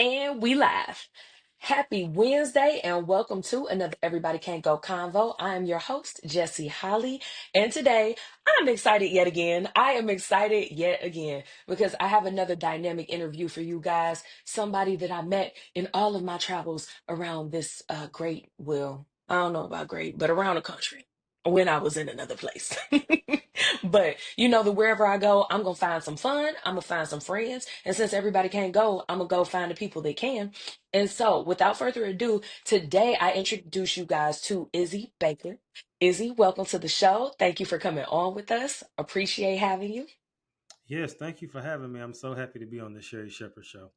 And we live. Happy Wednesday and welcome to another Everybody Can't Go Convo. I am your host, Jessi Holley, and today I'm excited yet again. I am excited yet again because I have another dynamic interview for you guys. Somebody that I met in all of my travels around this I don't know about great, but around the country when I was in another place. But you know that wherever I go, I'm gonna find some fun. I'm gonna find some friends. And since everybody can't go, I'm gonna go find the people that can. And so, without further ado, today I introduce you guys to Izzy Baker. Izzy, welcome to the show. Thank you for coming on with us. Appreciate having you. Yes, thank you for having me. I'm so happy to be on the Sherry Shepherd Show.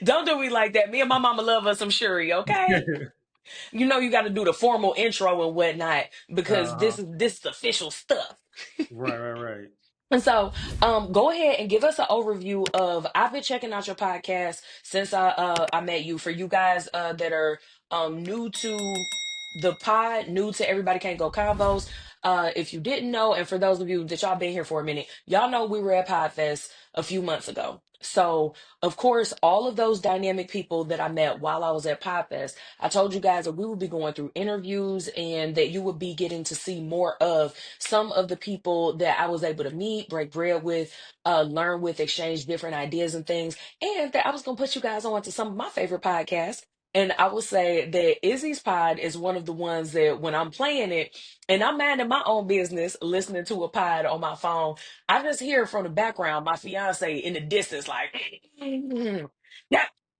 Don't do me like that. Me and my mama love us some Shuri, okay? You know you got to do the formal intro and whatnot because Uh-huh. this is official stuff. Right, right, right. And so, go ahead and give us an overview of. I've been checking out your podcast since I met you. For you guys that are new to the pod, new to Everybody Can't Go Convos. If you didn't know, and for those of you that y'all been here for a minute, y'all know we were at Podfest a few months ago. So, of course, all of those dynamic people that I met while I was at Podfest, I told you guys that we would be going through interviews and that you would be getting to see more of some of the people that I was able to meet, break bread with, learn with, exchange different ideas and things. And that I was going to put you guys on to some of my favorite podcasts. And I will say that Izzy's pod is one of the ones that when I'm playing it and I'm minding my own business, listening to a pod on my phone, I just hear from the background my fiance in the distance, like,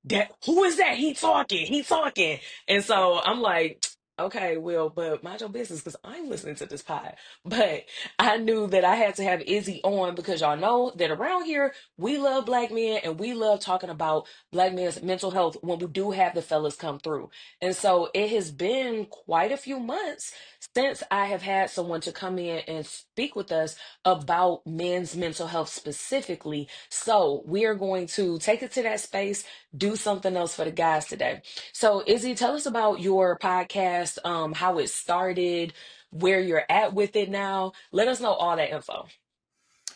that, who is that? He talking. And so I'm like, okay, well, but mind your business because I'm listening to this pod. But I knew that I had to have Izzy on because y'all know that around here, we love black men and we love talking about black men's mental health when we do have the fellas come through. And so it has been quite a few months since I have had someone to come in and speak with us about men's mental health specifically. So we are going to take it to that space, do something else for the guys today. So, Izzy, tell us about your podcast, how it started, where you're at with it now. Let us know all that info.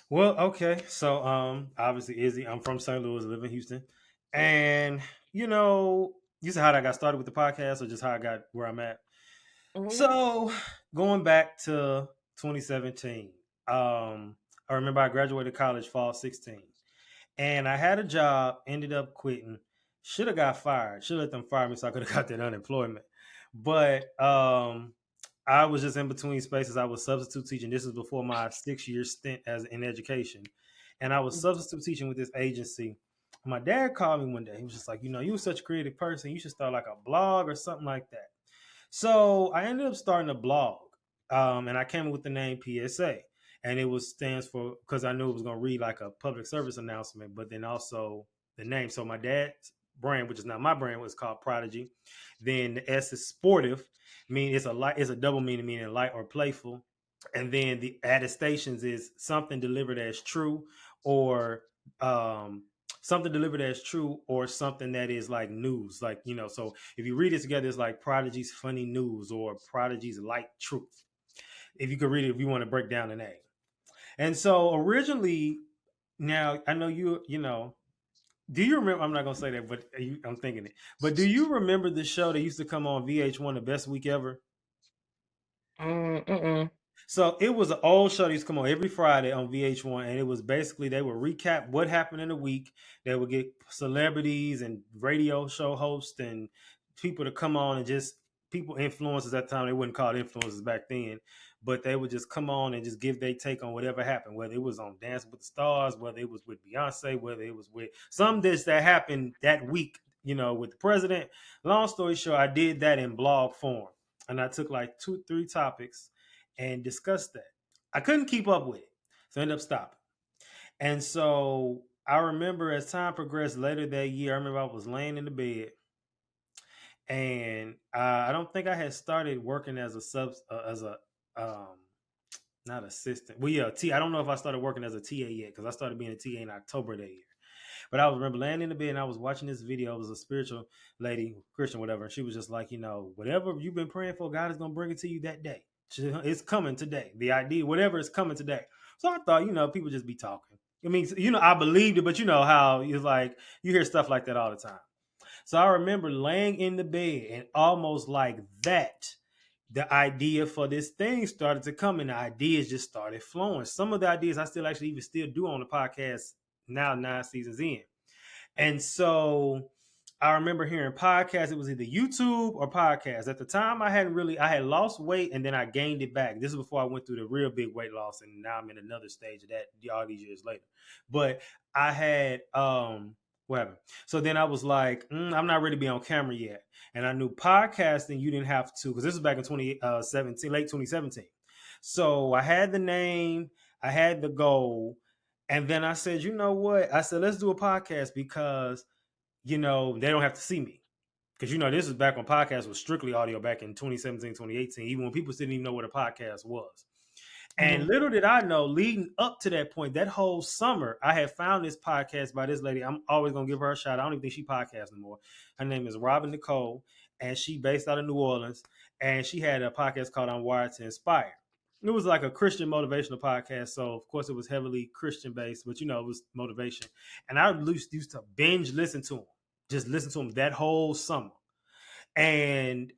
Well, okay. So, obviously, Izzy, I'm from St. Louis, live in Houston. And, you know, you said how I got started with the podcast or just how I got where I'm at. Hmm. So, going back to 2017, I remember I graduated college fall 16. And I had a job, ended up quitting. Should have got fired. Should have let them fire me so I could have got that unemployment. But I was just in between spaces. I was substitute teaching. This is before my 6 year stint as in education, and I was substitute teaching with this agency. My dad called me one day. He was just like, you were such a creative person. You should start like a blog or something like that. So I ended up starting a blog, and I came up with the name PSA, and it was stands for because I knew it was going to read like a public service announcement, but then also the name. So my dad's brand, which is not my brand, was called Prodigy. Then the S is sportive, meaning it's a double meaning light or playful, and then the attestations is something delivered as true or um something delivered as true or something that is like news, like so if you read it together it's like Prodigy's funny news or Prodigy's light truth, if you could read it, if you want to break down the name. And so originally, now I know do you remember, I'm not gonna say that, but I'm thinking it, but do you remember the show that used to come on VH1, The Best Week Ever? Mm-mm. So it was an old show that used to come on every Friday on VH1, and it was basically they would recap what happened in the week. They would get celebrities and radio show hosts and people to come on and just people influencers at that time. They wouldn't call it influencers back then, but they would just come on and just give their take on whatever happened, whether it was on Dancing with the Stars, whether it was with Beyonce, whether it was with some dish that happened that week, with the president. Long story short, I did that in blog form, and I took like 2, 3 topics and discussed that. I couldn't keep up with it, so I ended up stopping. And so I remember as time progressed later that year, I remember I was laying in the bed, and I don't think I had started working as a um, not assistant. Well, yeah, T. I don't know if I started working as a TA yet because I started being a TA in October that year. But I was remember laying in the bed and I was watching this video. It was a spiritual lady, Christian, whatever. And she was just like, whatever you've been praying for, God is going to bring it to you that day. It's coming today. The idea, whatever is coming today. So I thought, people just be talking. I mean, I believed it, but you know how it's like you hear stuff like that all the time. So I remember laying in the bed and almost like that, the idea for this thing started to come and the ideas just started flowing. Some of the ideas I still actually even still do on the podcast now, 9 seasons in. And so I remember hearing podcasts. It was either YouTube or podcasts. At the time, I had lost weight and then I gained it back. This is before I went through the real big weight loss. And now I'm in another stage of that all these years later. But I had, whatever. So then I was like, I'm not ready to be on camera yet. And I knew podcasting, you didn't have to, because this was back in 2017, late 2017. So I had the name, I had the goal, and then I said, you know what? I said, let's do a podcast because, they don't have to see me. Because, this is back when podcasts was strictly audio back in 2017, 2018, even when people didn't even know what a podcast was. And Mhm. little did I know, leading up to that point, that whole summer, I had found this podcast by this lady. I'm always going to give her a shout. I don't even think she podcasts anymore. Her name is Robin Nicole, and she based out of New Orleans. And she had a podcast called I'm Wired to Inspire. It was like a Christian motivational podcast. So, of course, it was heavily Christian based, but, it was motivation. And I used to binge listen to them, just listen to them that whole summer. And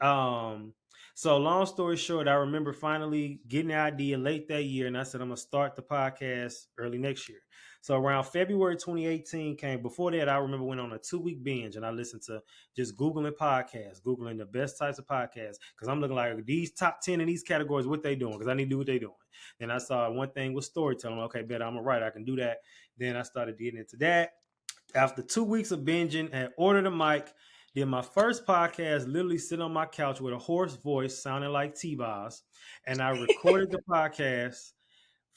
so long story short, I remember finally getting the idea late that year, and I said I'm gonna start the podcast early next year. So around February 2018 came. Before that, I remember went on a 2 week binge and I listened to just Googling podcasts, Googling the best types of podcasts, because I'm looking like these top 10 in these categories, what they doing, because I need to do what they doing. Then I saw one thing with storytelling. Okay, better, I'm a writer, I can do that. Then I started getting into that. After 2 weeks of binging, I ordered a mic. Did my first podcast literally sitting on my couch with a hoarse voice sounding like T-Boz. And I recorded the podcast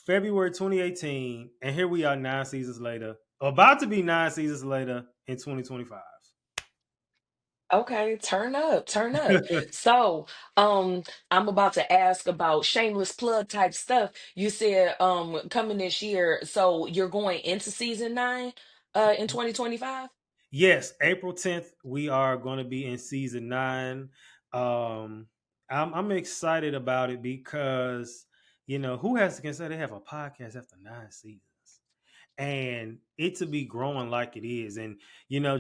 February 2018. And here we are 9 seasons later, about to be 9 seasons later in 2025. Okay, turn up, turn up. So, I'm about to ask about shameless plug type stuff. You said coming this year, so you're going into season 9 in 2025? Yes, April 10th, we are going to be in season 9. Um, I'm excited about it because, who has to say they have a podcast after 9 seasons? And it to be growing like it is, and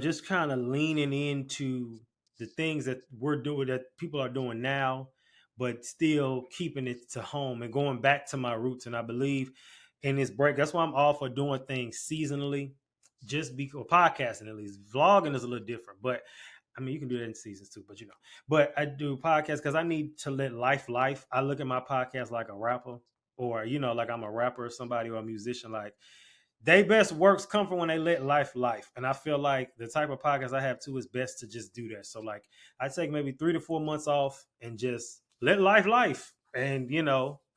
just kind of leaning into the things that we're doing, that people are doing now, but still keeping it to home and going back to my roots. And I believe in this break, that's why I'm all for doing things seasonally, just because podcasting, at least vlogging is a little different, but I mean, you can do that in seasons too, but but I do podcasts because I need to let life. I look at my podcast like a rapper, or like I'm a rapper or somebody, or a musician. Like, they best works come from when they let life. And I feel like the type of podcast I have too is best to just do that. So like I take maybe 3 to 4 months off and just let life and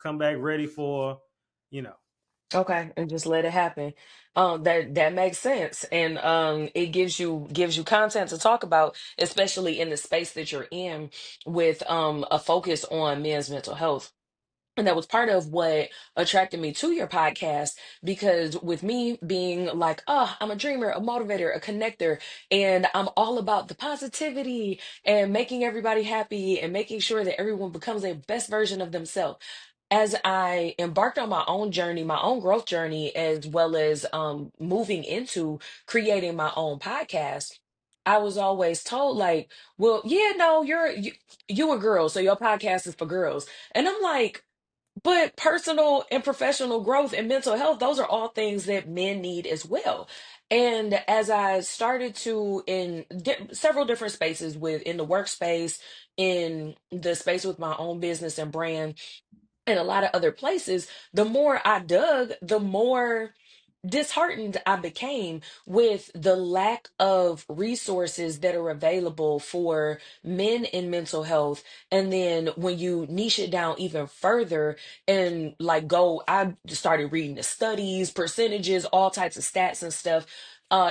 come back ready for, you know. Okay, and just let it happen. That makes sense, and it gives you content to talk about, especially in the space that you're in, with a focus on men's mental health. And that was part of what attracted me to your podcast, because with me being like, oh, I'm a dreamer, a motivator, a connector, and I'm all about the positivity and making everybody happy and making sure that everyone becomes a best version of themselves. As I embarked on my own journey, my own growth journey, as well as moving into creating my own podcast, I was always told like, well, yeah, no, you a girl, so your podcast is for girls. And I'm like, but personal and professional growth and mental health, those are all things that men need as well. And as I started to in several different spaces, in the workspace, in the space with my own business and brand, and a lot of other places, the more I dug, the more disheartened I became with the lack of resources that are available for men in mental health. And then when you niche it down even further and like I started reading the studies, percentages, all types of stats and stuff.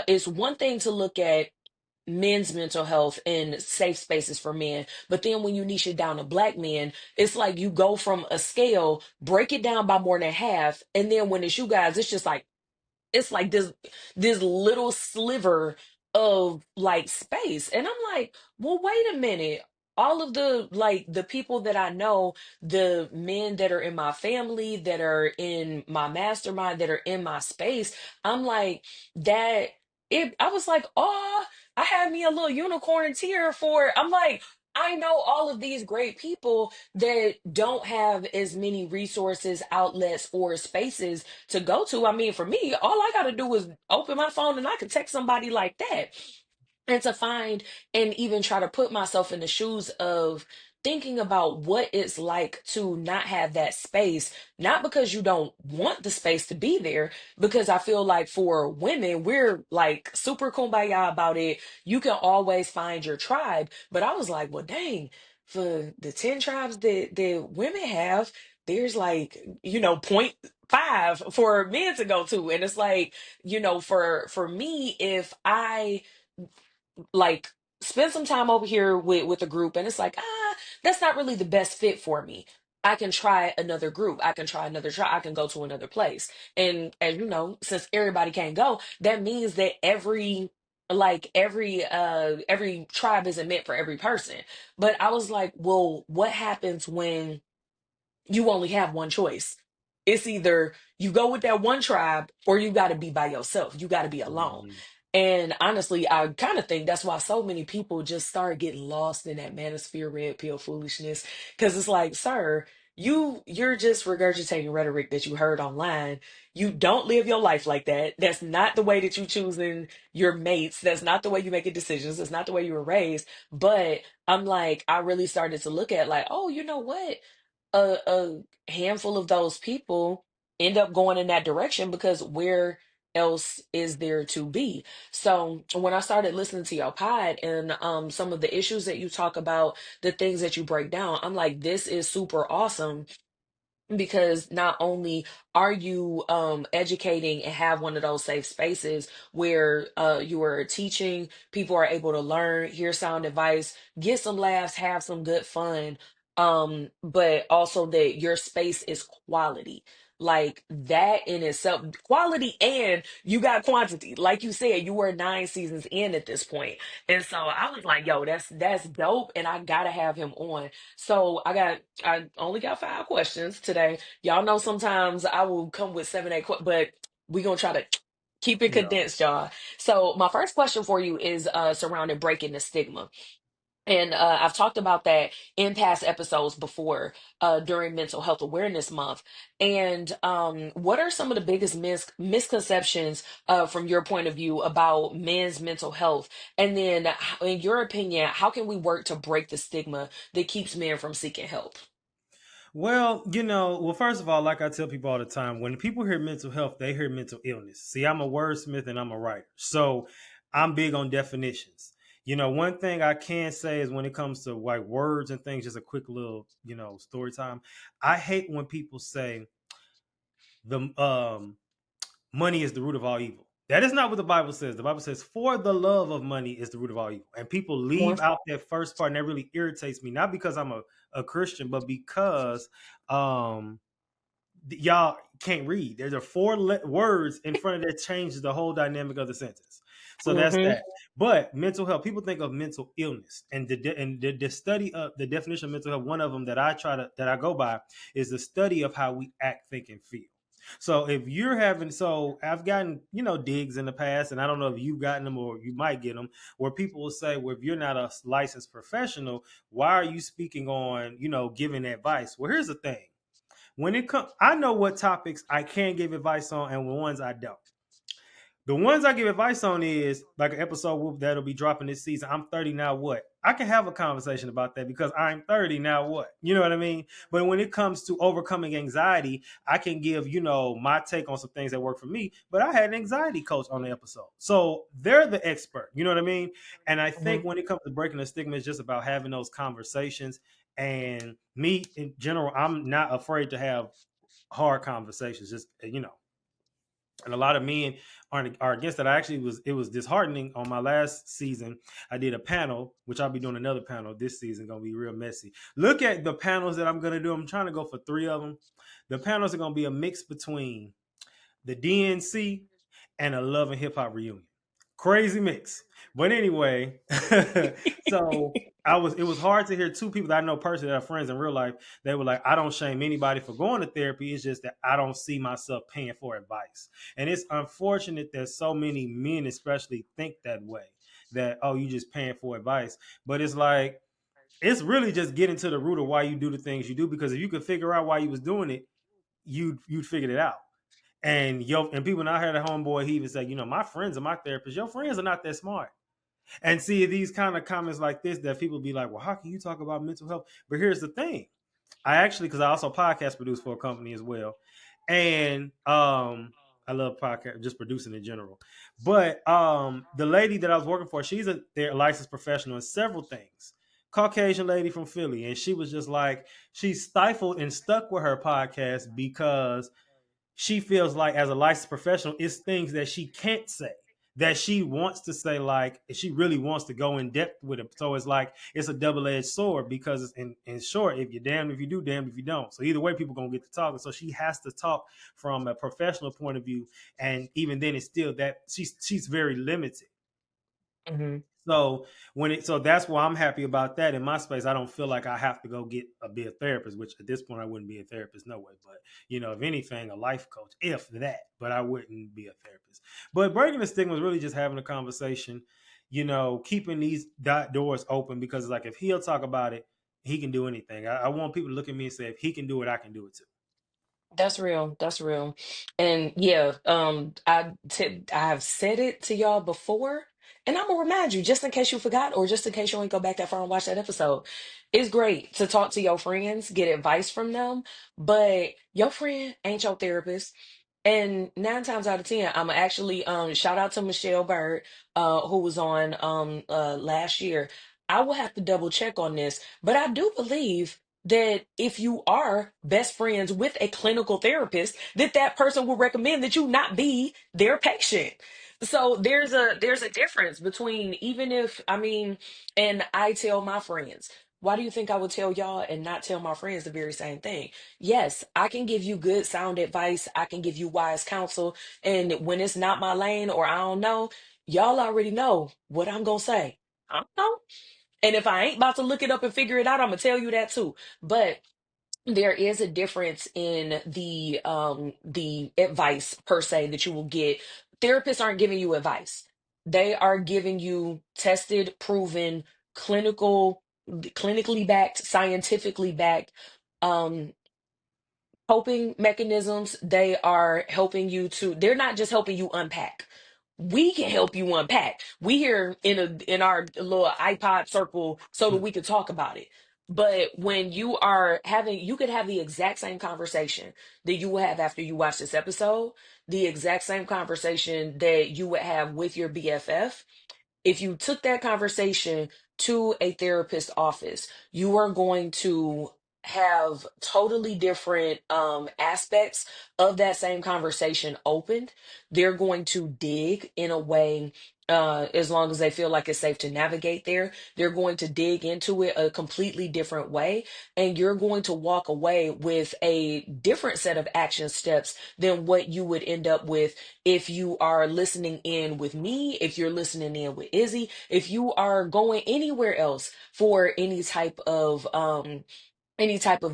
It's one thing to look at men's mental health in safe spaces for men. But then when you niche it down to black men, it's like you go from a scale, break it down by more than half, and then when it's you guys, it's just like it's like this little sliver of like space. And I'm like, well, wait a minute. all of the like the people that I know, the men that are in my family, that are in my mastermind, that are in my space, I'm like that I was like, oh, I had me a little unicorn tear for I'm like, I know all of these great people that don't have as many resources, outlets, or spaces to go to. I mean, for me, all I got to do is open my phone and I can text somebody like that. And to find and even try to put myself in the shoes of thinking about what it's like to not have that space, not because you don't want the space to be there, because I feel like for women, we're like super kumbaya about it. You can always find your tribe. But I was like, well, dang, for the 10 tribes that women have, there's like, point five for men to go to. And it's like, for me, if I like spend some time over here with a group and it's like that's not really the best fit for me, I can try another group, I can try another try, I can go to another place. And as you know, since everybody can't go, that means that every tribe isn't meant for every person. But I was like, well, what happens when you only have one choice? It's either you go with that one tribe or you got to be by yourself. You got to be alone. Mhm. And honestly, I kind of think that's why so many people just start getting lost in that manosphere red pill foolishness. Because it's like, sir, you're just regurgitating rhetoric that you heard online. You don't live your life like that. That's not the way that you choosing your mates. That's not the way you making decisions. That's not the way you were raised. But I'm like, I really started to look at like, oh, you know what? A handful of those people end up going in that direction because where else is there to be? So when I started listening to your pod and some of the issues that you talk about, the things that you break down, I'm like, this is super awesome because not only are you educating and have one of those safe spaces where you are teaching, people are able to learn, hear sound advice, get some laughs, have some good fun, but also that your space is quality. Like that in itself, quality, and you got quantity. Like you said, you were 9 seasons in at this point. And so I was like, yo, that's dope, and I gotta have him on. So I only got 5 questions today. Y'all know sometimes I will come with 7, 8, but we gonna try to keep it Yeah. condensed, y'all. So my first question for you is surrounding breaking the stigma. And I've talked about that in past episodes before during Mental Health Awareness Month. And what are some of the biggest misconceptions from your point of view about men's mental health? And then, in your opinion, how can we work to break the stigma that keeps men from seeking help? Well, first of all, like I tell people all the time, when people hear mental health, they hear mental illness. See, I'm a wordsmith and I'm a writer. So I'm big on definitions. One thing I can say is when it comes to like words and things, just a quick little, story time. I hate when people say the money is the root of all evil. That is not what the Bible says. The Bible says, for the love of money is the root of all evil. And people One. leave out that first part, and that really irritates me. Not because I'm a Christian, but because um, y'all can't read. There's a words in front of that changes the whole dynamic of the sentence. So that's Mm-hmm. that. But mental health, people think of mental illness, and the study of the definition of mental health. One of them that I go by is the study of how we act, think, and feel. So if you're having, so I've gotten digs in the past, and I don't know if you've gotten them or you might get them, where people will say, well, if you're not a licensed professional, why are you speaking on giving advice? Well, here's the thing. When it comes, I know what topics I can give advice on and the ones I don't. The ones I give advice on is like an episode that'll be dropping this season. I'm 30 now. What? I can have a conversation about that because I'm 30 now. What? You know what I mean? But when it comes to overcoming anxiety, I can give my take on some things that work for me. But I had an anxiety coach on the episode, so they're the expert. You know what I mean? And I think when it comes to breaking the stigma, it's just about having those conversations. And me in general, I'm not afraid to have hard conversations. Just and a lot of men are against that. It was disheartening on my last season. I did a panel, which I'll be doing another panel this season. Gonna be real messy. Look at the panels that I'm gonna do. I'm trying to go for 3 of them. The panels are gonna be a mix between the DNC and a Love and Hip Hop reunion. crazy mix. But anyway, so it was hard to hear two people that I know personally that are friends in real life. They were like, I don't shame anybody for going to therapy. It's just that I don't see myself paying for advice. And it's unfortunate that so many men especially think that way. That, oh, you just paying for advice. But it's like, it's really just getting to the root of why you do the things you do. Because if you could figure out why you was doing it, you'd figured it out. And people now heard a homeboy, he even said, my friends are my therapists. Your friends are not that smart. And see these kind of comments like this that people be like, well, how can you talk about mental health? But here's the thing. I actually, because I also podcast produce for a company as well. And I love podcast, just producing in general. But the lady that I was working for, she's a licensed professional in several things. Caucasian lady from Philly. And she was just like, she's stifled and stuck with her podcast because she feels like as a licensed professional, it's things that she can't say that she wants to say, like she really wants to go in depth with it. So it's like it's a double-edged sword because it's in short, if you're damned if you do, damned if you don't. So either way, people gonna get to talking. So she has to talk from a professional point of view, and even then, it's still that she's very limited. Hmm. So that's why I'm happy about that in my space. I don't feel like I have to go be a therapist, which at this point I wouldn't be a therapist no way. But if anything, a life coach, if that. But I wouldn't be a therapist. But breaking the stigma is really just having a conversation. Keeping these doors open because like if he'll talk about it, he can do anything. I want people to look at me and say if he can do it, I can do it too. That's real. That's real. And yeah, I have said it to y'all before, and I'm gonna remind you just in case you forgot or just in case you ain't go back that far and watch that episode. It's great to talk to your friends, get advice from them, but your friend ain't your therapist. And 9 times out of 10, I'm actually shout out to Michelle Bird, who was on last year. I will have to double check on this, but I do believe that if you are best friends with a clinical therapist, that that person will recommend that you not be their patient. So there's a difference between even if I mean, and I tell my friends, why do you think I would tell y'all and not tell my friends the very same thing? Yes, I can give you good sound advice. I can give you wise counsel. And when it's not my lane or I don't know, y'all already know what I'm going to say. I don't know. And if I ain't about to look it up and figure it out, I'm going to tell you that too. But there is a difference in the advice per se that you will get. Therapists aren't giving you advice. They are giving you tested, proven, clinical, clinically backed, scientifically backed um coping mechanisms. They are helping you to, they're not just helping you unpack. We can help you unpack. We here in our little iPod circle so that we could talk about it. But when you are having, you could have the exact same conversation that you will have after you watch this episode, the exact same conversation that you would have with your BFF. If you took that conversation to a therapist office, you are going to have totally different aspects of that same conversation opened. They're going to dig in a way, as long as they feel like it's safe to navigate there, they're going to dig into it a completely different way. And you're going to walk away with a different set of action steps than what you would end up with if you are listening in with me, if you're listening in with Izzy, if you are going anywhere else for any type of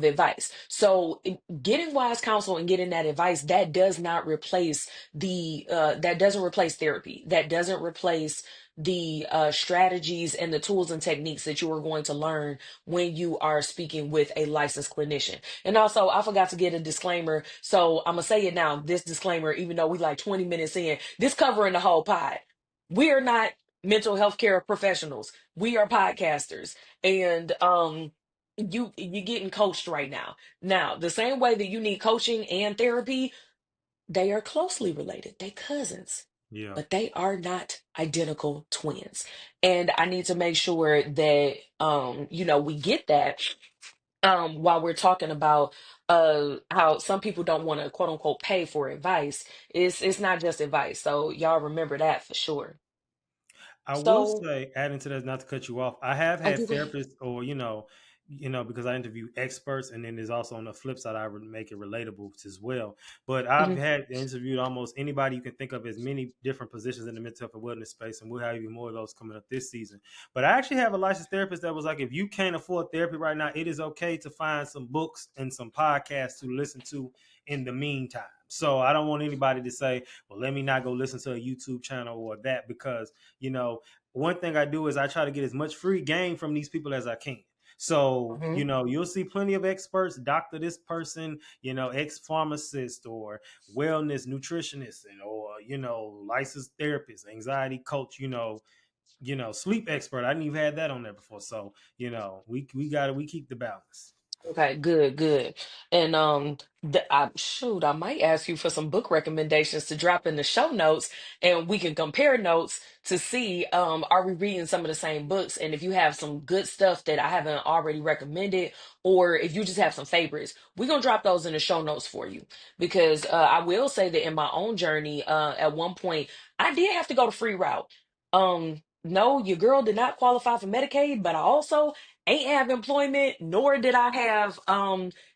advice. So getting wise counsel and getting that advice, that does not replace that doesn't replace therapy. That doesn't replace the strategies and the tools and techniques that you are going to learn when you are speaking with a licensed clinician. And also, I forgot to get a disclaimer, so I'm gonna say it now. This disclaimer, even though we like 20 minutes in, this covering the whole pod. We are not mental health care professionals. We are podcasters, and you're getting coached right now. Now, the same way that you need coaching and therapy, they are closely related. They cousins, Yeah. but they are not identical twins. And I need to make sure that we get that while we're talking about how some people don't want to quote unquote pay for advice. It's not just advice. So y'all remember that for sure. I will So say, adding to that, not to cut you off, I have oh, had you go ahead. therapists or, because I interview experts, and then there's also on the flip side, I would make it relatable as well. But I've Mhm. had interviewed almost anybody you can think of, as many different positions in the mental health and wellness space, and we'll have even more of those coming up this season. But I actually have a licensed therapist that was like, if you can't afford therapy right now, it is okay to find some books and some podcasts to listen to in the meantime. So I don't want anybody to say, well, let me not go listen to a YouTube channel or that, because, one thing I do is I try to get as much free game from these people as I can. So, Mhm. you'll see plenty of experts, doctor this person, ex pharmacist or wellness nutritionist, and or, licensed therapist, anxiety coach, sleep expert. I didn't even had that on there before. So, we keep the balance. Okay, good, good. And I might ask you for some book recommendations to drop in the show notes, and we can compare notes to see are we reading some of the same books, and if you have some good stuff that I haven't already recommended, or if you just have some favorites, we're gonna drop those in the show notes for you. Because I will say that in my own journey, at one point I did have to go the free route. No, your girl did not qualify for Medicaid, but I also ain't have employment, nor did I have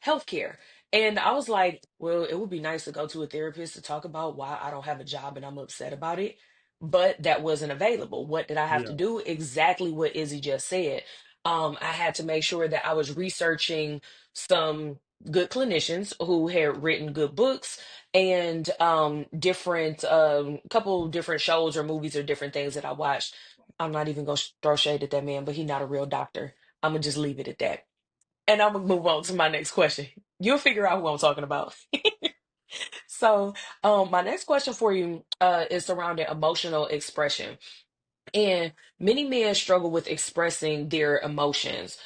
health care. And I was like, well, it would be nice to go to a therapist to talk about why I don't have a job and I'm upset about it. But that wasn't available. What did I have to Yeah. do? Exactly what Izzy just said. I had to make sure that I was researching some good clinicians who had written good books, and different couple different shows or movies or different things that I watched. I'm not even gonna throw shade at that man, but he's not a real doctor. I'm gonna just leave it at that. And I'm gonna move on to my next question. You'll figure out who I'm talking about. So, my next question for you is surrounding emotional expression. And many men struggle with expressing their emotions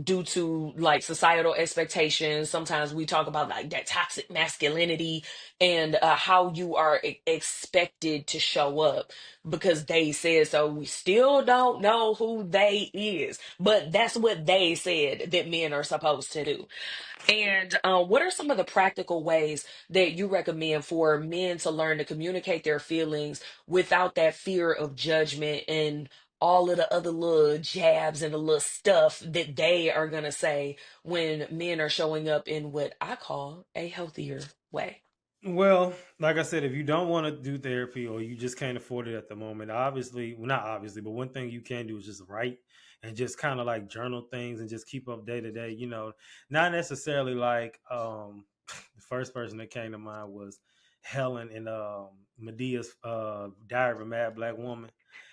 due to like societal expectations. Sometimes we talk about like that toxic masculinity and how you are expected to show up because they said so. We still don't know who they is, but that's what they said that men are supposed to do. And what are some of the practical ways that you recommend for men to learn to communicate their feelings without that fear of judgment and all of the other little jabs and the little stuff that they are going to say when men are showing up in what I call a healthier way? Well, like I said, if you don't want to do therapy or you just can't afford it at the moment, obviously, well, not obviously, but one thing you can do is just write and just kind of like journal things and just keep up day to day. Not necessarily like the first person that came to mind was Helen in Medea's Diary of a Mad Black Woman,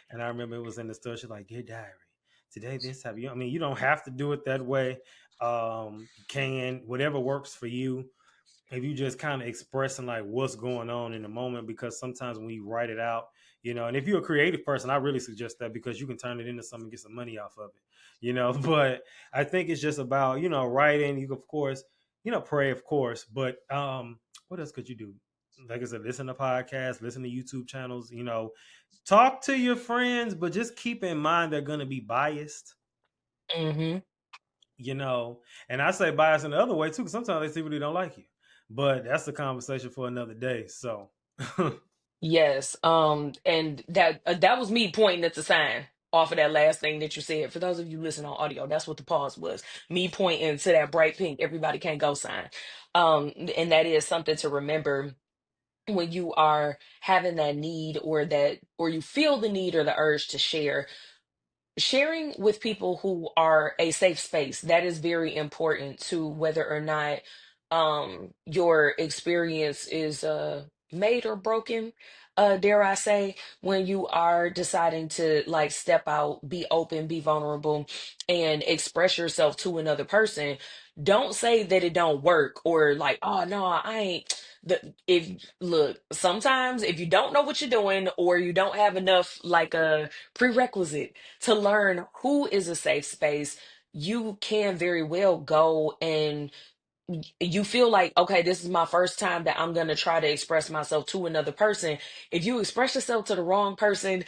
and I remember it was in the story. She's like, "Dear diary, today this happened." I mean, you don't have to do it that way. You can whatever works for you, if you just kind of expressing like what's going on in the moment, because sometimes when you write it out, and if you're a creative person, I really suggest that, because you can turn it into something and get some money off of it. But I think it's just about, writing. You can, of course, pray, of course, but what else could you do? Like I said, listen to podcasts, listen to YouTube channels, talk to your friends, but just keep in mind they're going to be biased. Hmm. you know. And I say bias in the other way too, because sometimes they secretly don't like you. But that's the conversation for another day. So, Yes. And that was me pointing at the sign off of that last thing that you said. For those of you listening on audio, that's what the pause was. Me pointing to that bright pink "everybody can't go" sign. And that is something to remember when you are having that need, or you feel the need or the urge to share. Sharing with people who are a safe space, that is very important to whether or not your experience is made or broken, dare I say, when you are deciding to like step out, be open, be vulnerable, and express yourself to another person. Don't say that it don't work, or like, oh no, I ain't. If look, sometimes if you don't know what you're doing, or you don't have enough like a prerequisite to learn who is a safe space, you can very well go and you feel like, okay, this is my first time that I'm going to try to express myself to another person. If you express yourself to the wrong person,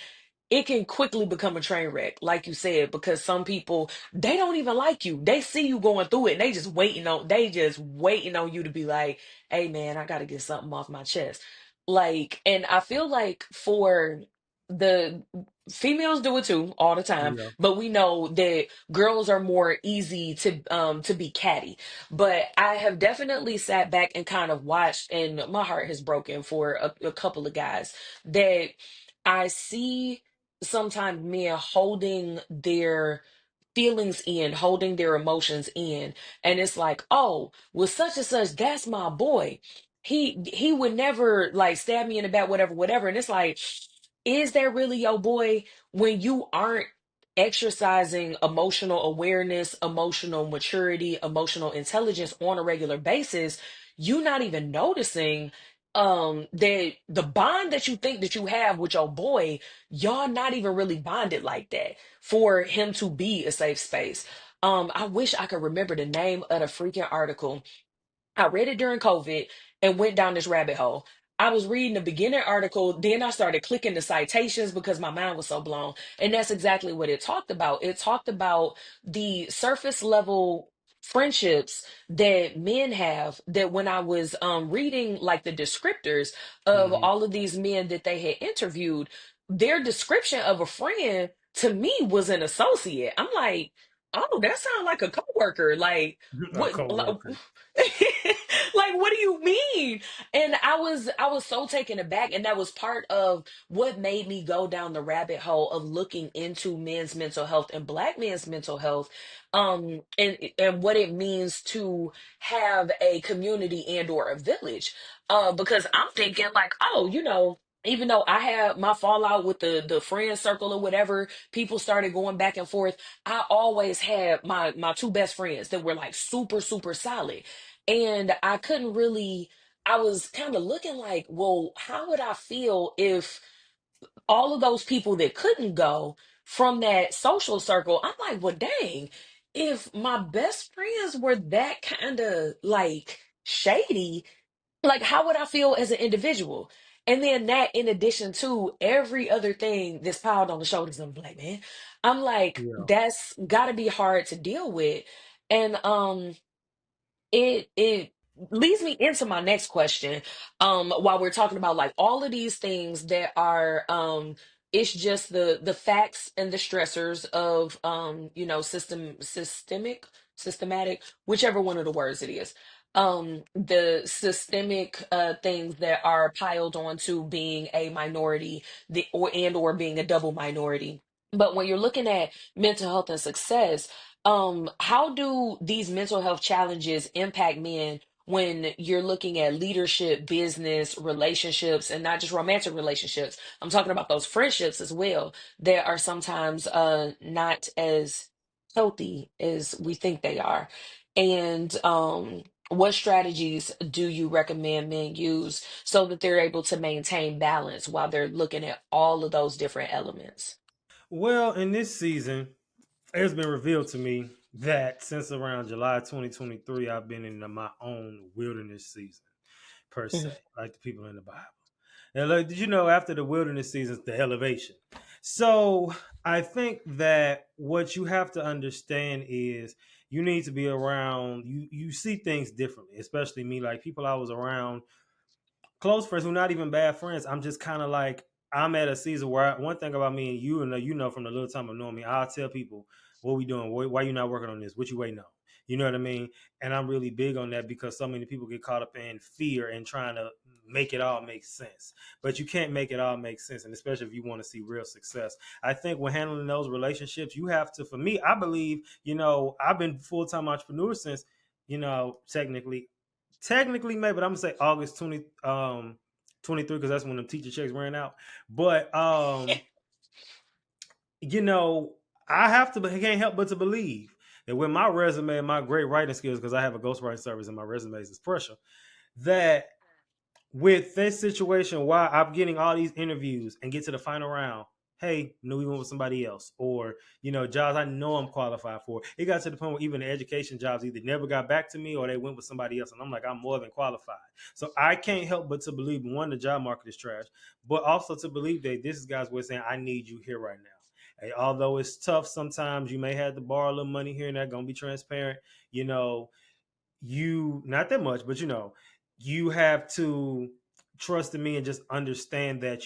it can quickly become a train wreck, like you said, because some people, they don't even like you. They see you going through it and they just waiting on you to be like, hey man, I got to get something off my chest. Like, and I feel like for the females do it too all the time, Yeah. but we know that girls are more easy to be catty. But I have definitely sat back and kind of watched, and my heart has broken for a couple of guys that I see sometimes men holding their feelings in, holding their emotions in. And it's like, oh, well, such and such, that's my boy. He would never like stab me in the back, whatever, whatever. And it's like, is that really your boy when you aren't exercising emotional awareness, emotional maturity, emotional intelligence on a regular basis? You not even noticing that the bond that you think that you have with your boy, y'all not even really bonded like that for him to be a safe space. I wish I could remember the name of the freaking article. I read it during COVID and went down this rabbit hole. I was reading the beginning article, then I started clicking the citations because my mind was so blown. And that's exactly what it talked about. It talked about the surface level friendships that men have, that when I was reading like the descriptors of Hmm. all of these men that they had interviewed, their description of a friend to me was an associate. I'm like, oh, that sounds like a coworker. Like, A what? coworker. Like, what do you mean? And I was so taken aback, and that was part of what made me go down the rabbit hole of looking into men's mental health and black men's mental health, and what it means to have a community and or a village. Because I'm thinking like, oh, even though I had my fallout with the friend circle or whatever, people started going back and forth. I always had my two best friends that were like super, super solid. And I couldn't really, I was kind of looking like, well, how would I feel if all of those people that couldn't go from that social circle, I'm like, well, dang, if my best friends were that kind of like shady, like how would I feel as an individual? And then that in addition to every other thing that's piled on the shoulders of a black man, I'm like, Yeah. that's gotta be hard to deal with. And it leads me into my next question, while we're talking about like all of these things that are it's just the facts and the stressors of systematic, whichever one of the words it is, the systemic things that are piled onto being a minority, or being a double minority. But when you're looking at mental health and success, how do these mental health challenges impact men when you're looking at leadership, business, relationships, and not just romantic relationships? I'm talking about those friendships as well that are sometimes not as healthy as we think they are. And what strategies do you recommend men use so that they're able to maintain balance while they're looking at all of those different elements? Well, in this season, it's been revealed to me that since around July 2023, I've been in my own wilderness season, per se, Mhm. like the people in the Bible. And like, did you know after the wilderness season, the elevation? So I think that what you have to understand is you need to be around, you see things differently, especially me, like people I was around, close friends who not even bad friends. I'm just kind of like, I'm at a season where one thing about me and you know from the little time of knowing me, I'll tell people what we doing, why you not working on this, what you waiting on. You know what I mean? And I'm really big on that because so many people get caught up in fear and trying to make it all make sense. But you can't make it all make sense, and especially if you want to see real success. I think when handling those relationships, you have to. For me, I believe, I've been full time entrepreneur since, technically maybe, but I'm gonna say August 23 because that's when the teacher checks ran out. But you know, I have to, I can't help but to believe that with my resume and my great writing skills, because I have a ghostwriting service and my resume is pressure, that with this situation, why I'm getting all these interviews and get to the final round, hey, no, we went with somebody else, or jobs I know I'm qualified for. It got to the point where even the education jobs either never got back to me or they went with somebody else, and I'm like, I'm more than qualified. So I can't help but to believe, one, the job market is trash, but also to believe that this is God's way of saying, I need you here right now. Hey, although it's tough sometimes, you may have to borrow a little money here and there. Gonna be transparent, you not that much, but you have to trust in me and just understand that,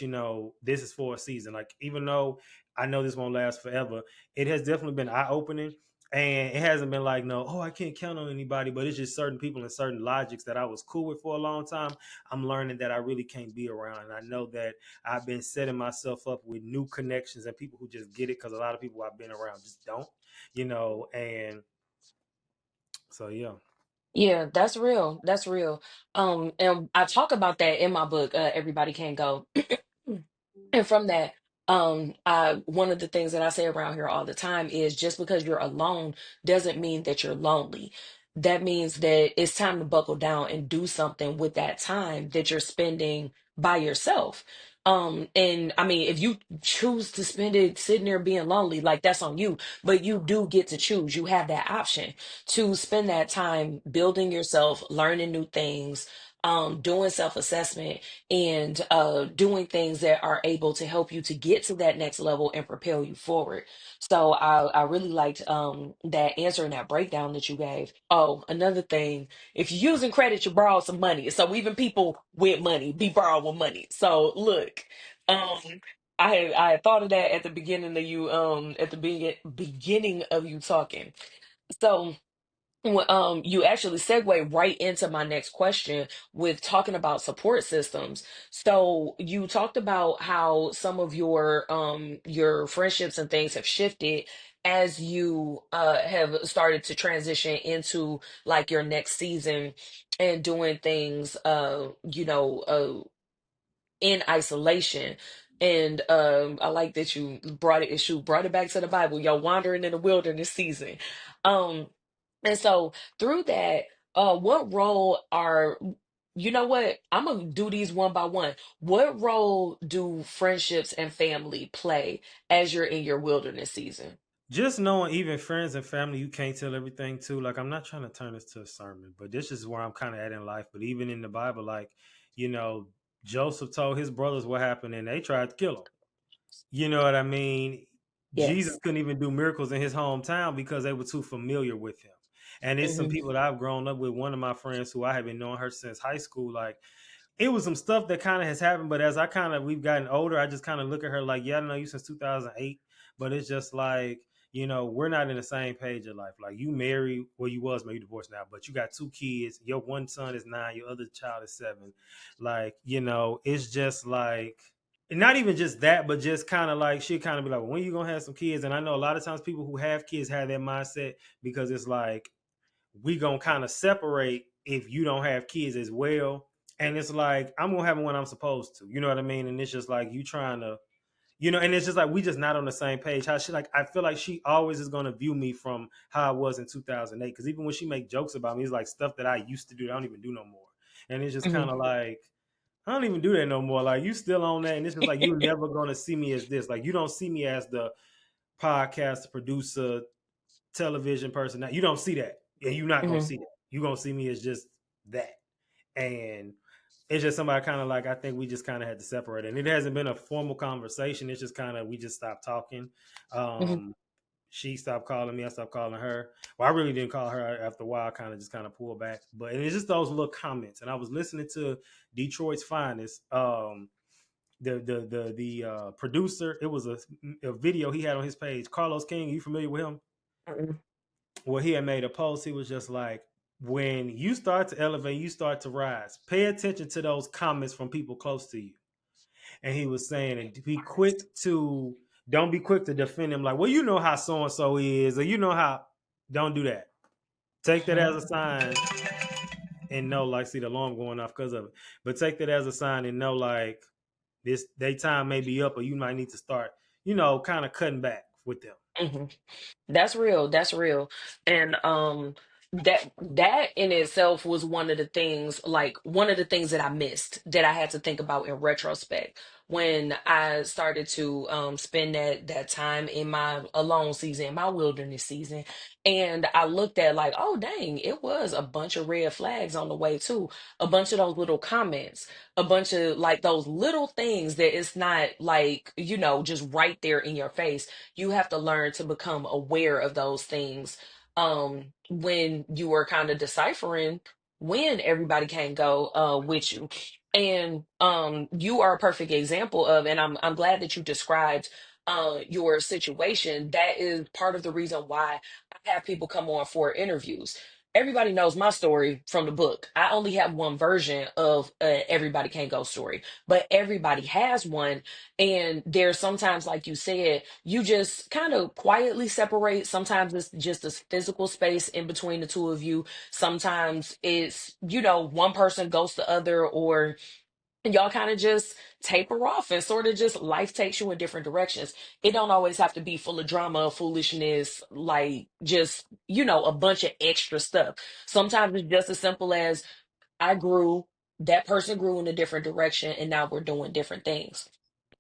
this is for a season. Like, even though I know this won't last forever, it has definitely been eye opening. And it hasn't been like, no, oh, I can't count on anybody, but it's just certain people and certain logics that I was cool with for a long time. I'm learning that I really can't be around. And I know that I've been setting myself up with new connections and people who just get it, because a lot of people I've been around just don't, and so, yeah. Yeah, that's real. That's real. And I talk about that in my book, Everybody Can't Go. And from that, I one of the things that I say around here all the time is just because you're alone doesn't mean that you're lonely. That means that it's time to buckle down and do something with that time that you're spending by yourself. And I mean, if you choose to spend it sitting there being lonely, like that's on you, but you do get to choose. You have that option to spend that time building yourself, learning new things, doing self-assessment and doing things that are able to help you to get to that next level and propel you forward. So I really liked that answer and that breakdown that you gave. Oh, another thing, if you're using credit, you borrow some money. So even people with money be borrowed with money. So look, um, I had thought of that at the beginning of you at the beginning of you talking. So well, you actually segue right into my next question with talking about support systems. So you talked about how some of your friendships and things have shifted as you have started to transition into like your next season and doing things in isolation. And I like that you brought it back to the Bible. You're wandering in the wilderness season. Um and so through that, what role are, you know what? I'm gonna do these one by one. What role do friendships and family play as you're in your wilderness season? Just knowing, even friends and family, you can't tell everything to. Like, I'm not trying to turn this to a sermon, but this is where I'm kind of at in life. But even in the Bible, like, you know, Joseph told his brothers what happened and they tried to kill him. You know what I mean? Jesus Yes. couldn't even do miracles in his hometown because they were too familiar with him. And it's some Hmm. people that I've grown up with. One of my friends who I have been knowing her since high school, like, it was some stuff that kind of has happened, but as we've gotten older, I just kind of look at her like, yeah, I know you since 2008, but it's just like, we're not in the same page of life. Like, you married, well, you was married, divorced now, but you got two kids. Your one son is 9, your other child is 7. Like, it's just like, and not even just that, but just kind of like, she'd kind of be like, well, when you gonna have some kids? And I know a lot of times people who have kids have that mindset, because it's like, we gonna kind of separate if you don't have kids as well. And it's like, I'm gonna have them when I'm supposed to. You know what I mean? And it's just like, you trying to, and it's just like, we just not on the same page. How she, like, I feel like she always is gonna view me from how I was in 2008. Because even when she make jokes about me, it's like stuff that I used to do that I don't even do no more. And it's just kind Hmm. of like, I don't even do that no more. Like, you still on that, and it's just like, you're never gonna see me as this. Like, you don't see me as the podcast producer, television person. Now, you don't see that. Yeah, you're not gonna Hmm. see that. You're gonna see me as just that. And it's just somebody kind of like, I think we just kind of had to separate. And it hasn't been a formal conversation. It's just kind of, we just stopped talking. Hmm. Um, she stopped calling me. I stopped calling her. Well, I really didn't call her after a while. I kind of just kind of pulled back. But it's just those little comments. And I was listening to Detroit's Finest. The producer. It was a video he had on his page. Carlos King. Are you familiar with him? Well, he had made a post. He was just like, when you start to elevate, you start to rise, pay attention to those comments from people close to you. And he was saying, and don't be quick to defend him, like, well, you know how so and so is, or you know how. Don't do that. Take that as a sign and know, like, see the alarm going off because of it. But take that as a sign and know, like, this day time may be up, or you might need to start, kind of cutting back with them. Hmm. That's real. That's real. And that in itself was one of the things that I missed that I had to think about in retrospect when I started to spend that time in my alone season, my wilderness season. And I looked at like, oh dang, it was a bunch of red flags on the way too. A bunch of those little comments, a bunch of like those little things that it's not like, just right there in your face. You have to learn to become aware of those things when you are kind of deciphering when everybody can't go with you. And you are a perfect example of, and I'm glad that you described your situation. That is part of the reason why I have people come on for interviews. Everybody knows my story from the book. I only have one version of Everybody Can't Go story, but everybody has one. And there's sometimes, like you said, you just kind of quietly separate. Sometimes it's just a physical space in between the two of you. Sometimes it's, one person goes the other, or and y'all kind of just taper off, and sort of just life takes you in different directions. It don't always have to be full of drama, foolishness, like just, a bunch of extra stuff. Sometimes it's just as simple as I grew, that person grew in a different direction, and now we're doing different things.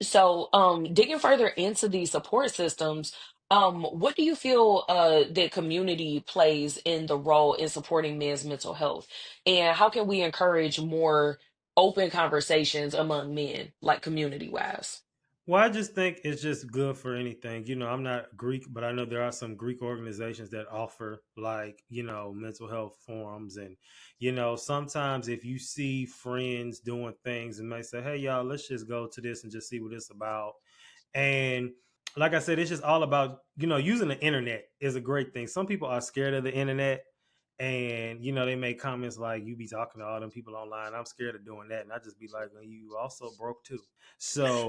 So, digging further into these support systems, what do you feel that community plays in the role in supporting men's mental health? And how can we encourage more open conversations among men, like community wise? Well, I just think it's just good for anything. I'm not Greek, but I know there are some Greek organizations that offer, like, mental health forums. And, sometimes if you see friends doing things and may say, hey, y'all, let's just go to this and just see what it's about. And like I said, it's just all about, using the internet is a great thing. Some people are scared of the internet, and, they make comments like, you be talking to all them people online. I'm scared of doing that. And I just be like, well, you also broke too. So,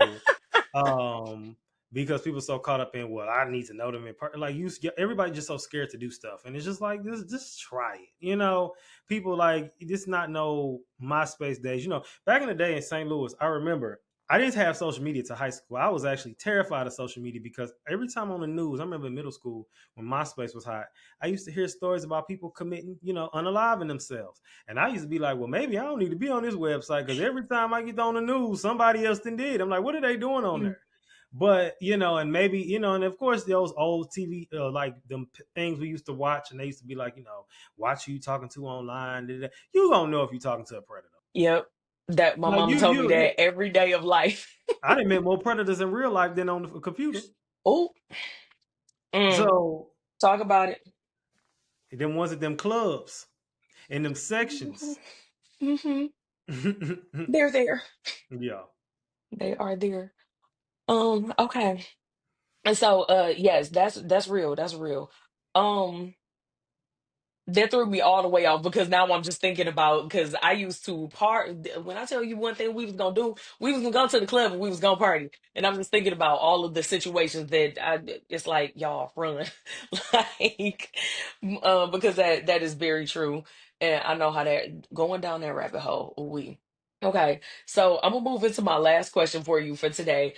um because people so caught up in, well, I need to know them in part, like, everybody just so scared to do stuff, and it's just like, this, just try it. People like this, not know MySpace days. Back in the day in St. Louis, I remember I didn't have social media to high school. I was actually terrified of social media because every time on the news, I remember in middle school when MySpace was hot, I used to hear stories about people committing, unaliving themselves. And I used to be like, well, maybe I don't need to be on this website, because every time I get on the news, somebody else did. I'm like, what are they doing on Mm. there? But, and maybe, and of course those old TV, like them things we used to watch, and they used to be like, watch who you talking to online. You don't know if you're talking to a predator. Yep. That my Like mama told me you that every day of life. I done met more predators in real life than on the computer. Oh, So talk about it. them ones at them clubs and them sections. Hmm. They're there. Yeah. They are there. Okay. And so, yes, that's real. That's real. Um, that threw me all the way off, because now I'm just thinking about, because I used to when I tell you one thing we was gonna do, we was gonna go to the club and we was gonna party. And I'm just thinking about all of the situations that it's like, y'all run, like, because that is very true, and I know how that going down that rabbit hole. We. Okay, so I'm gonna move into my last question for you for today,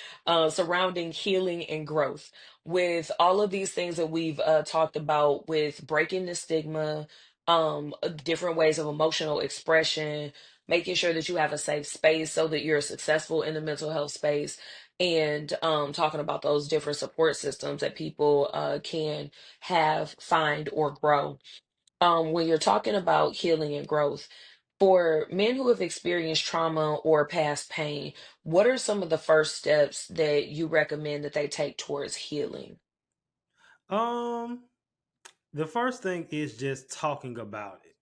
surrounding healing and growth. With all of these things that we've talked about, with breaking the stigma, different ways of emotional expression, making sure that you have a safe space so that you're successful in the mental health space, and talking about those different support systems that people can have, find, or grow. When you're talking about healing and growth, for men who have experienced trauma or past pain, what are some of the first steps that you recommend that they take towards healing? Um, the first thing is just talking about it.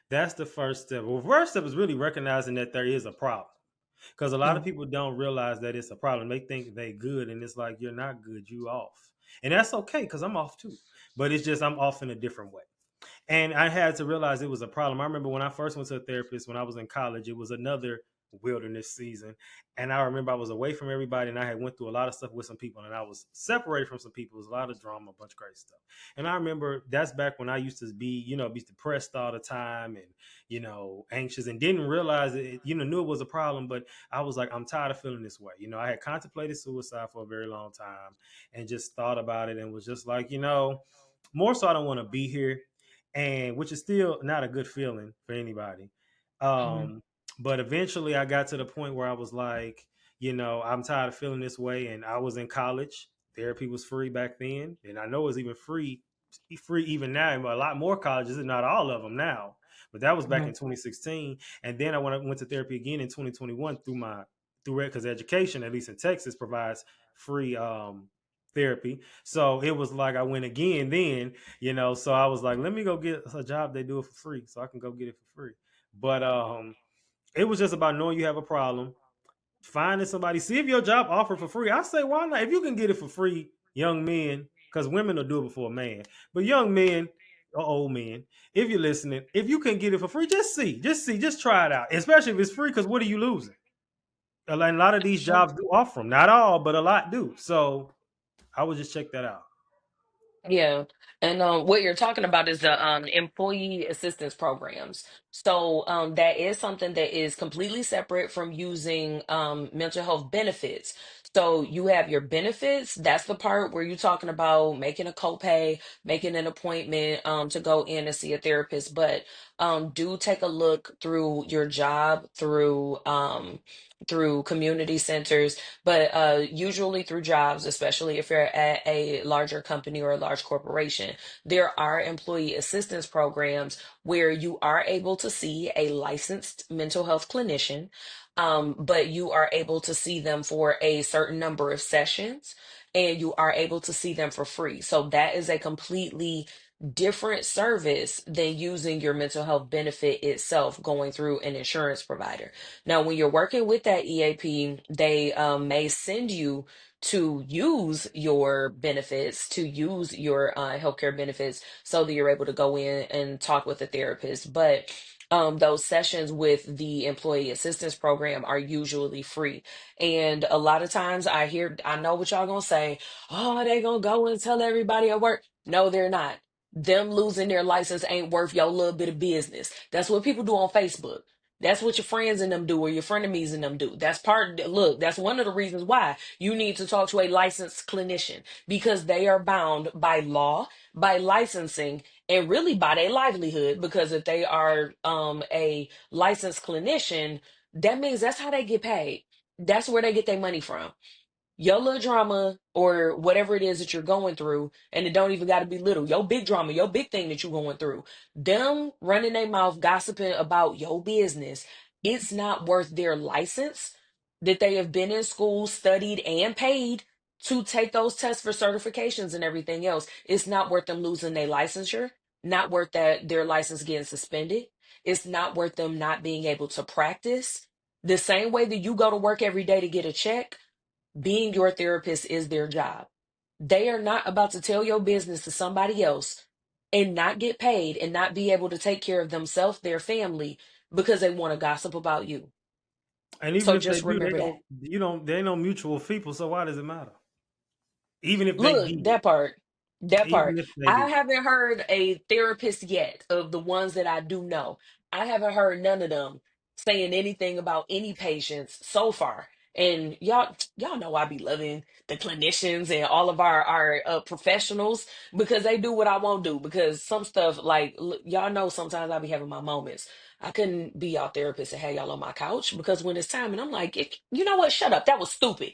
That's the first step. Well, first step is really recognizing that there is a problem. Because a lot of Mm. people don't realize that it's a problem. They think they good, and it's like, you're not good, you off. And that's okay, because I'm off too. But it's just I'm off in a different way. And I had to realize it was a problem. I remember when I first went to a therapist when I was in college, it was another wilderness season. And I remember I was away from everybody, and I had went through a lot of stuff with some people, and I was separated from some people. It was a lot of drama, a bunch of crazy stuff. And I remember that's back when I used to be, be depressed all the time, and, anxious, and didn't realize it, knew it was a problem. But I was like, I'm tired of feeling this way. I had contemplated suicide for a very long time, and just thought about it, and was just like, more so I don't want to be here, and which is still not a good feeling for anybody. Mhm. Um, but eventually I got to the point where I was like, I'm tired of feeling this way. And I was in college. Therapy was free back then. And I know it's even free even now. A lot more colleges, and not all of them now. But that was back Mhm. in 2016. And then I went to therapy again in 2021 through because education, at least in Texas, provides free therapy. So it was like I went again then, so I was like, let me go get a job. They do it for free, so I can go get it for free. But It was just about knowing you have a problem, finding somebody, see if your job offered for free. I say, why not? If you can get it for free, young men, because women will do it before a man, but young men or old men, if you're listening, if you can get it for free, just try it out, especially if it's free, because what are you losing? A lot of these jobs do offer them, not all, but a lot do. So I would just check that out. Yeah. And what you're talking about is the employee assistance programs. So that is something that is completely separate from using mental health benefits. So you have your benefits. That's the part where you're talking about making a copay, making an appointment to go in and see a therapist. But do take a look through your job, through community centers, but usually through jobs, especially if you're at a larger company or a large corporation, there are employee assistance programs where you are able to see a licensed mental health clinician, but you are able to see them for a certain number of sessions and you are able to see them for free. So that is a completely different service than using your mental health benefit itself going through an insurance provider. Now, when you're working with that EAP, they may send you to use your benefits, to use your healthcare benefits, so that you're able to go in and talk with a therapist. But those sessions with the employee assistance program are usually free. And a lot of times I know what y'all gonna say, oh, they gonna go and tell everybody at work. No, they're not. Them losing their license ain't worth your little bit of business. That's what people do on Facebook. That's what your friends and them do, or your frenemies and them do. Look, that's one of the reasons why you need to talk to a licensed clinician, because they are bound by law, by licensing, and really by their livelihood. Because if they are a licensed clinician, that means that's how they get paid. That's where they get their money from. Your little drama or whatever it is that you're going through, and it don't even got to be little, your big drama, your big thing that you're going through, them running their mouth gossiping about your business, it's not worth their license that they have been in school, studied, and paid to take those tests for certifications and everything else. It's not worth them losing their licensure, not worth that their license getting suspended. It's not worth them not being able to practice. The same way that you go to work every day to get a check, being your therapist is their job. They are not about to tell your business to somebody else and not get paid and not be able to take care of themselves, their family, because they want to gossip about you. And even So if they just do, they remember that. don't. They ain't no mutual people. So why does it matter? Even if they Look, did, that part. That part. even if they I did. haven't heard a therapist yet of the ones that I do know. I haven't heard none of them saying anything about any patients so far. And y'all know I be loving the clinicians and all of our professionals, because they do what I won't do. Because some stuff, like, y'all know, sometimes I be having my moments. I couldn't be y'all therapist and have y'all on my couch, because when it's time and I'm like, you know what? Shut up. That was stupid.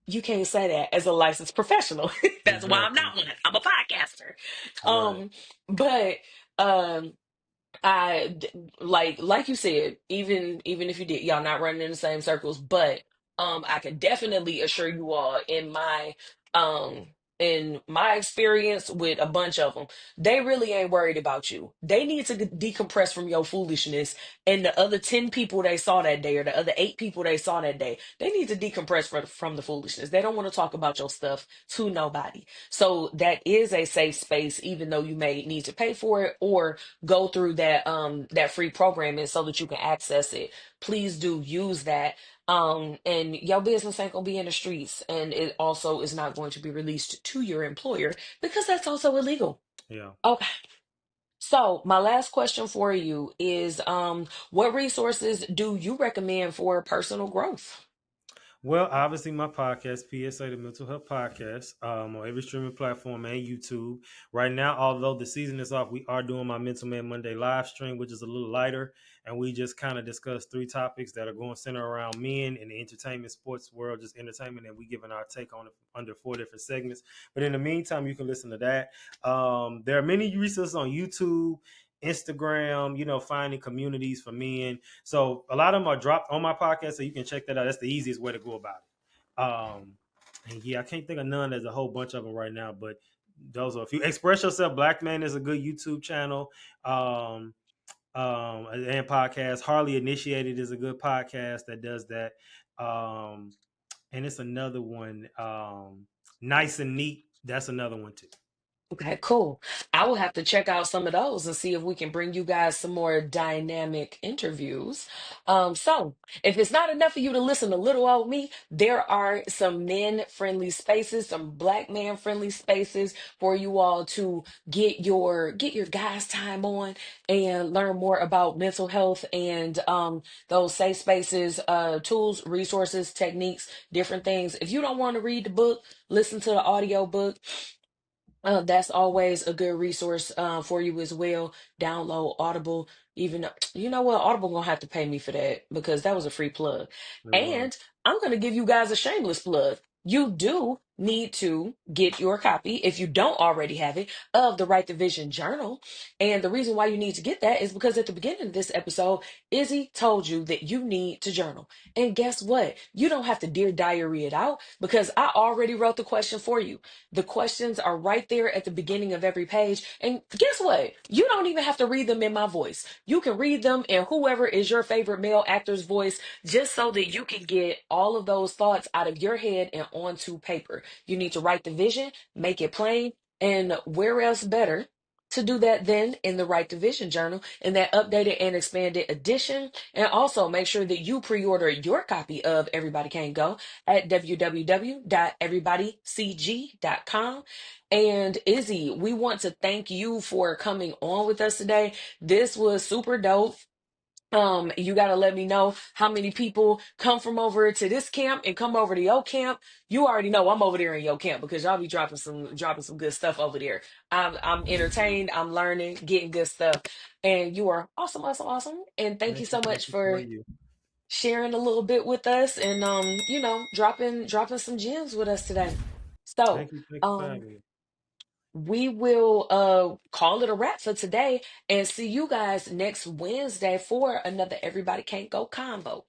You can't say that as a licensed professional. That's why I'm Exactly. not one. I'm a podcaster. Right. But um I like you said, even if you did, y'all not running in the same circles, but I can definitely assure you all, um in my experience with a bunch of them, they really ain't worried about you. They need to decompress from your foolishness, and the other 10 people they saw that day, or the other 8 people they saw that day, they need to decompress from the foolishness. They don't want to talk about your stuff to nobody. So that is a safe space, even though you may need to pay for it or go through that free programming so that you can access it. Please do use that. And your business ain't gonna be in the streets, and it also is not going to be released to your employer, because that's also illegal. Yeah. Okay. So my last question for you is what resources do you recommend for personal growth? Well, obviously, my podcast, PSA, the Mental Health Podcast, on every streaming platform and YouTube. Right now, although the season is off, we are doing my Mental Man Monday live stream, which is a little lighter. And we just kind of discuss 3 topics that are going to center around men in the entertainment, sports world, just entertainment. And we giving our take on it under 4 different segments. But in the meantime, you can listen to that. There are many resources on YouTube, Instagram, finding communities for men. So a lot of them are dropped on my podcast, so you can check that out. That's the easiest way to go about it. And yeah, I can't think of none. There's a whole bunch of them right now, but those are a few. Express Yourself Black Man is a good YouTube channel. and podcast. Harley Initiated is a good podcast that does that. And it's another one, Nice and Neat. That's another one too. Okay, cool. I will have to check out some of those and see if we can bring you guys some more dynamic interviews. So if it's not enough for you to listen to little old me, there are some men-friendly spaces, some black man-friendly spaces for you all to get your guys time on and learn more about mental health and those safe spaces, tools, resources, techniques, different things. If you don't want to read the book, listen to the audio book. That's always a good resource for you as well. Download Audible. Even though, you know what, Audible gonna have to pay me for that because that was a free plug. It was. And I'm gonna give you guys a shameless plug. You do need to get your copy, if you don't already have it, of the Right Division Journal. And the reason why you need to get that is because at the beginning of this episode, Izzy told you that you need to journal. And guess what? You don't have to Dear Diary it out because I already wrote the question for you. The questions are right there at the beginning of every page. And guess what? You don't even have to read them in my voice. You can read them in whoever is your favorite male actor's voice, just so that you can get all of those thoughts out of your head and onto paper. You need to write the vision, make it plain, and where else better to do that than in the Right Division Journal in that updated and expanded edition. And also make sure that you pre-order your copy of Everybody Can't Go at www.everybodycg.com. And Izzy, we want to thank you for coming on with us today. This was super dope. You got to let me know how many people come from over to this camp and come over to your camp. You already know I'm over there in your camp because y'all be dropping some good stuff over there. I'm entertained, I'm learning, getting good stuff. And you are awesome, awesome, awesome. And thank you so Thank much you for for you. sharing a little bit with us and dropping some gems with us today. So, Thank you for um having me. we will call it a wrap for today and see you guys next Wednesday for another Everybody Can't Go convo.